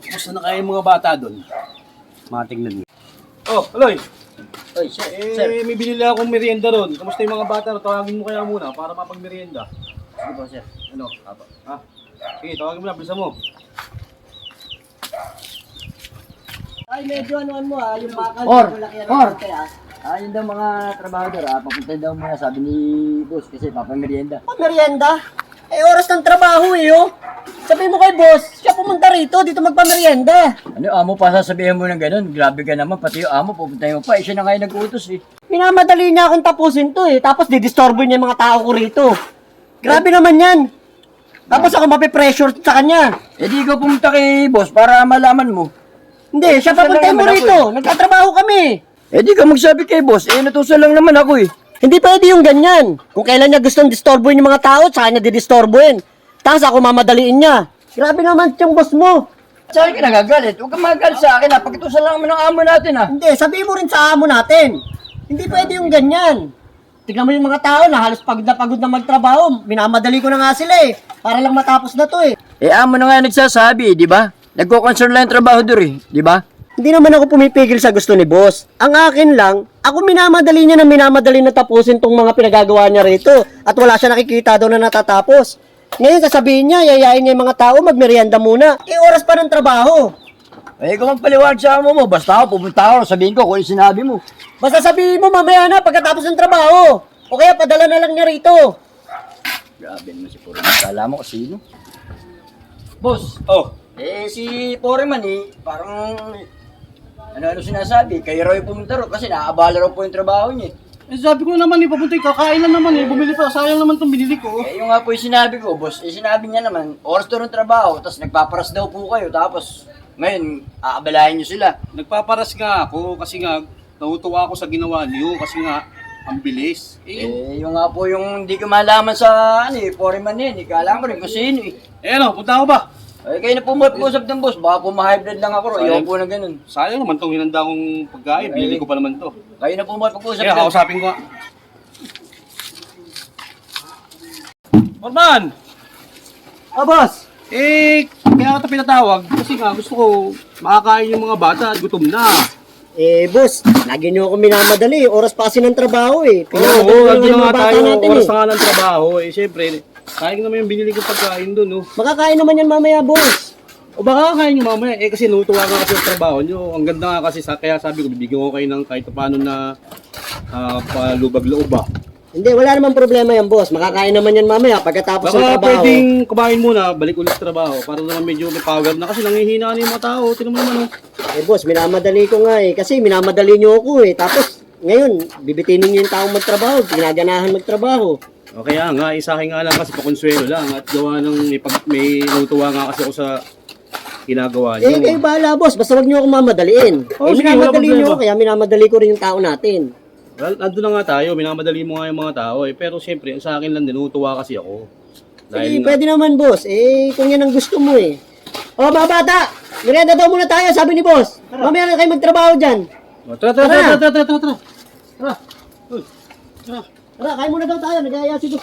Kumusta na kayo mga bata doon? Matingnan mo. Oh, Aloy! Oy, sir. May binili akong merienda ron. Kamusta yung mga bata? Tawagin mo kaya muna para mapag-merienda. Sige po, sir. Ano? Ha? Sige, tawagin mo na. Bilisan mo. Ay, medyo ano mo yung bakal. Or. Yun daw mga trabahador papunta daw muna sabi ni boss kasi papamerienda. Merienda? Eh, oras ng trabaho oh. Sabi mo kay boss, siya pumunta rito, dito magpamerienda. Ano, amo pa sasabihin mo ng ganun? Grabe ka naman, pati yung amo, pupunta mo pa. Siya na ngayon nag-utos Minamadali niya akong tapusin to tapos didisturbo niya yung mga tao ko rito. Grabe naman yan. Tapos ako mapipressure sa kanya. Eh di ikaw pumunta kay boss para malaman mo. Hindi, siya papuntay mo rito. Nagtatrabaho kami. Eh di ka magsabi kay boss, natusan lang naman ako Hindi pwede yung ganyan. Kung kailan niya gustong disturbuin yung mga tao, saka niya didisturbuin. Tapos ako mamadaliin niya. Grabe naman yung boss mo. Saan ka nagagalit? Huwag kang magagalit sa akin pagkatusan lang naman ng amo natin Hindi, sabihin mo rin sa amo natin. Hindi pwede yung ganyan. Tignan mo yung mga tao na halos pagod na magtrabaho. Minamadali ko na nga sila para lang matapos na to amo na nga nagsasabi, di ba? Nagko-concern lang yung trabahador di ba? Hindi naman ako pumipigil sa gusto ni boss. Ang akin lang, ako minamadali niya na tapusin tong mga pinagagawa niya rito. At wala siya nakikita daw na natatapos. Ngayon sasabihin niya, yayain niya yung mga tao, magmerienda muna. Oras pa ng trabaho. Kung paliwanag sa amo mo, basta ako, pumunta ako, sabihin ko kung yung sinabi mo. Basta sabihin mo mamaya na pagkatapos ng trabaho. O kaya padala na lang niya rito. Grabe naman si Foreman. Kala mo kasi sino? Boss, Oh. Si Foreman parang ano sinasabi, kay Roy pumunta ro kasi naaabala raw po yung trabaho niya. Sabi ko naman papuntay, kakain lang naman bumili pa. Sayang naman itong binili ko. Yung nga po yung sinabi ko, boss, sinabi niya naman, oras to ng trabaho, tapos nagpaparas daw po kayo, tapos ngayon, aabalahin niyo sila. Nagpaparas nga ako kasi nga natutuwa ako sa ginawa niyo kasi nga ang bilis. Yung nga po yung hindi ko malaman sa Foreman hindi ka alam ko rin kung sino Punta ako ba? Kayo na po mag-usap ng boss, baka po ma-hybrid lang ako, ayaw po na ganun. Sayang naman itong hinanda kong pagkain, binili ko pa naman to. Kayo na po mag-usap Kaya kausapin ko nga. Norman! Boss. Kaya kita pinatawag kasi nga gusto ko makakain yung mga bata at gutom na. Boss, lagi niyo ako minamadali. Oras pa kasi ng trabaho Oo, nandun na nga tayo, oras na nga ng trabaho. Siyempre, sayang naman yung binili ko pagkain doon, Makakain naman yan mamaya, boss. O baka kakain nyo mamaya, kasi nutuwa nga kasi yung trabaho nyo. Ang ganda nga kasi, kaya sabi ko, bibigyan ko kayo ng kahit paano na palubag-loob ba. Hindi, wala namang problema yan, boss. Makakain naman yan mamaya pagkatapos ng Baka trabaho. pwedeng kumain muna, balik ulit sa trabaho, para naman medyo may power na kasi nanghihina na yung mga tao. Tignan mo naman, Boss, minamadali ko nga kasi minamadali niyo ako Tapos, ngayon, bibitinin niyo yung taong magtrabaho, ginaganahan magtrabaho. O kaya nga, sa akin nga lang kasi pakonsuelo lang at gawa ng may nutuwa nga kasi ako sa ginagawa nyo. Kayo bahala, boss. Basta wag niyo ako mamadaliin. Sige, minamadali wala niyo problema. kaya minamadali ko rin yung tao natin. Well, nandun na nga tayo, minamadali mo nga yung mga tao Pero siyempre, sa akin lang din, nutuwa kasi ako. Sige, pwede naman, boss. Kung yan ang gusto mo O, mga bata, merienda daw muna tayo, sabi ni boss. Mamaya na kayo magtrabaho dyan. Tara. Tara, kain muna daw tayo. Nag-aaya si boss.